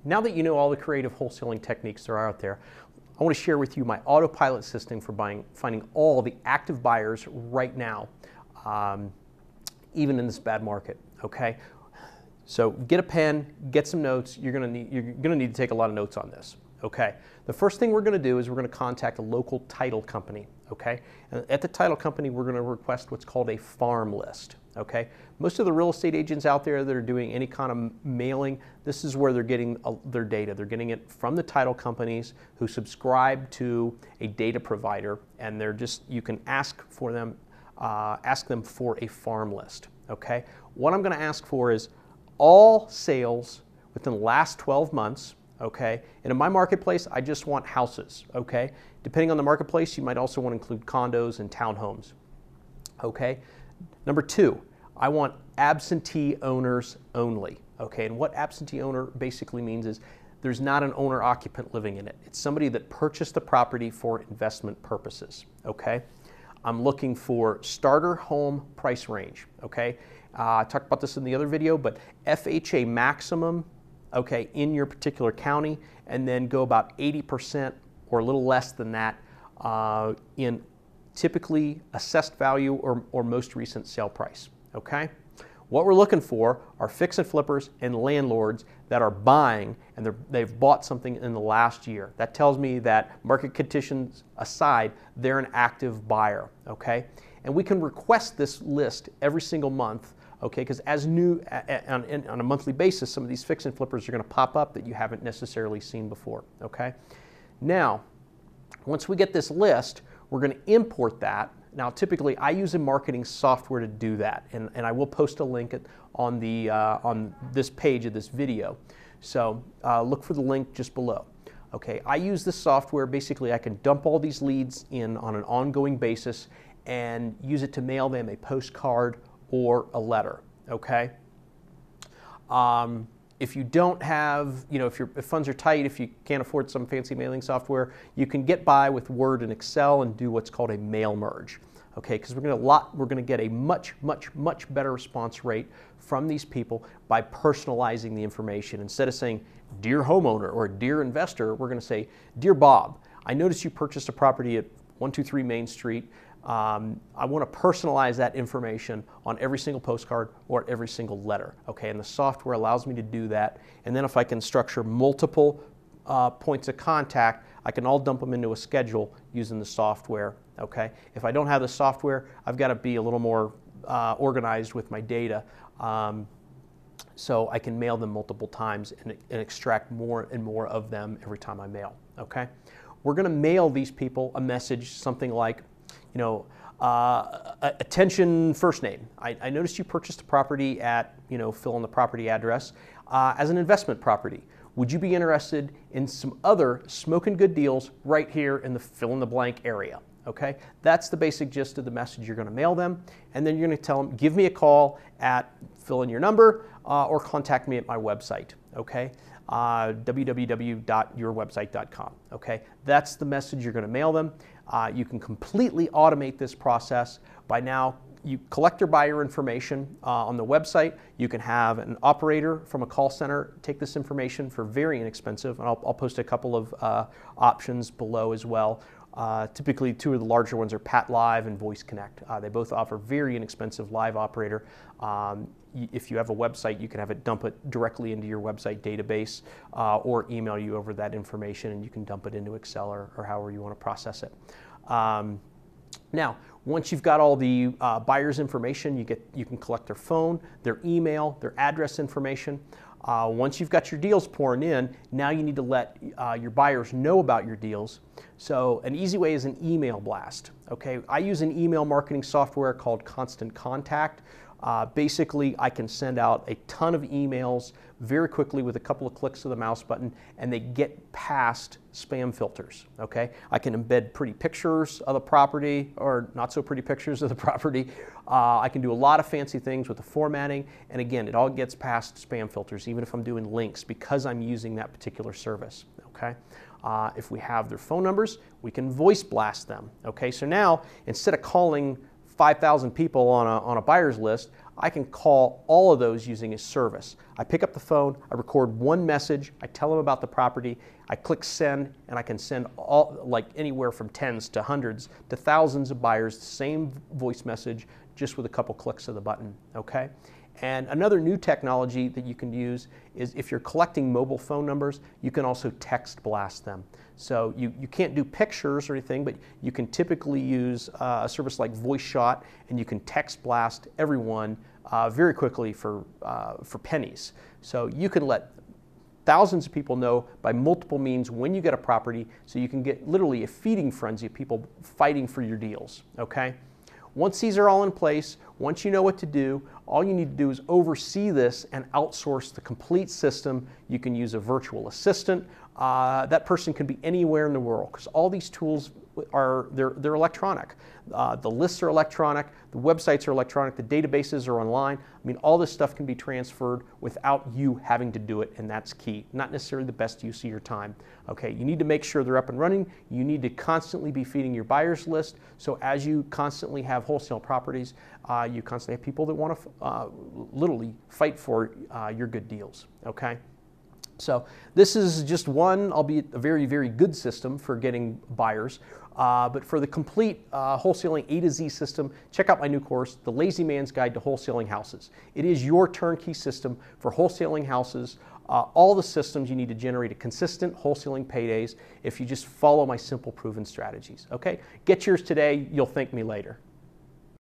Now that you know all the creative wholesaling techniques that are out there, I want to share with you my autopilot system for finding all the active buyers right now, even in this bad market. Okay, so get a pen, get some notes. You're gonna need to take a lot of notes on this. Okay, the first thing we're going to do is we're going to contact a local title company. Okay, and at the title company we're going to request what's called a farm list. Okay, most of the real estate agents out there that are doing any kind of mailing, this is where they're getting their data. They're getting it from the title companies who subscribe to a data provider, and you can ask them for a farm list. Okay, what I'm going to ask for is all sales within the last 12 months. Okay, and in my marketplace, I just want houses. Okay, depending on the marketplace, you might also want to include condos and townhomes. Okay, number 2, I want absentee owners only. Okay, and what absentee owner basically means is there's not an owner-occupant living in it. It's somebody that purchased the property for investment purposes. Okay, I'm looking for starter home price range. Okay, I talked about this in the other video, but FHA maximum. Okay, in your particular county, and then go about 80% or a little less than that in typically assessed value or most recent sale price. Okay, what we're looking for are fix and flippers and landlords that are buying and they've bought something in the last year. That tells me that market conditions aside, they're an active buyer. Okay, and we can request this list every single month. Okay, because on a monthly basis, some of these fix and flippers are going to pop up that you haven't necessarily seen before. Okay, now once we get this list, we're going to import that. Now, typically, I use a marketing software to do that, and I will post a link on this page of this video. So look for the link just below. Okay, I use this software. Basically, I can dump all these leads in on an ongoing basis and use it to mail them a postcard or a letter. Okay. If you don't have, if funds are tight, if you can't afford some fancy mailing software, you can get by with Word and Excel and do what's called a mail merge. Okay, because we're going to get a much better response rate from these people by personalizing the information. Instead of saying dear homeowner or dear investor, we're going to say dear Bob, I noticed you purchased a property at 123 Main Street. I want to personalize that information on every single postcard or every single letter. Okay, and the software allows me to do that. And then if I can structure multiple points of contact, I can all dump them into a schedule using the software. Okay, if I don't have the software, I've got to be a little more organized with my data, so I can mail them multiple times and extract more and more of them every time I mail. Okay, we're going to mail these people a message, something like, attention first name. I noticed you purchased a property at, fill in the property address, as an investment property. Would you be interested in some other smoking good deals right here in the fill in the blank area? Okay, that's the basic gist of the message you're going to mail them. And then you're going to tell them, give me a call at, fill in your number, or contact me at my website. Okay, www.yourwebsite.com. Okay, that's the message you're going to mail them. You can completely automate this process by now. You collect their buyer information on the website. You can have an operator from a call center take this information for very inexpensive, and I'll post a couple of options below as well. Typically, 2 of the larger ones are Pat Live and Voice Connect. They both offer very inexpensive live operator. If you have a website, you can have it dump it directly into your website database or email you over that information, and you can dump it into Excel or however you want to process it. Now, once you've got all the buyer's information, you can collect their phone, their email, their address information. Once you've got your deals pouring in, now you need to let your buyers know about your deals. So an easy way is an email blast. Okay, I use an email marketing software called Constant Contact. Basically, I can send out a ton of emails very quickly with a couple of clicks of the mouse button, and they get past spam filters. Okay, I can embed pretty pictures of the property or not so pretty pictures of the property. I can do a lot of fancy things with the formatting, and again, it all gets past spam filters, even if I'm doing links, because I'm using that particular service. Okay, if we have their phone numbers, we can voice blast them. Okay, so now instead of calling 5,000 people on a buyer's list, I can call all of those using a service. I pick up the phone, I record one message, I tell them about the property, I click send, and I can send like anywhere from tens to hundreds to thousands of buyers the same voice message just with a couple clicks of the button, okay? And another new technology that you can use is if you're collecting mobile phone numbers, you can also text blast them. So you can't do pictures or anything, but you can typically use a service like Voice Shot, and you can text blast everyone very quickly for pennies. So you can let thousands of people know by multiple means when you get a property, so you can get literally a feeding frenzy of people fighting for your deals, okay? Once these are all in place, once you know what to do, all you need to do is oversee this and outsource the complete system. You can use a virtual assistant. That person can be anywhere in the world because all these tools they're electronic. The lists are electronic, the websites are electronic, the databases are online. I mean, all this stuff can be transferred without you having to do it, and that's key. Not necessarily the best use of your time. Okay, you need to make sure they're up and running. You need to constantly be feeding your buyers list. So as you constantly have wholesale properties, you constantly have people that want to literally fight for your good deals. Okay. So this is just one, albeit a very, very good system for getting buyers. But for the complete wholesaling A to Z system, check out my new course, The Lazy Man's Guide to Wholesaling Houses. It is your turnkey system for wholesaling houses. All the systems you need to generate a consistent wholesaling paydays if you just follow my simple proven strategies. Okay? Get yours today. You'll thank me later.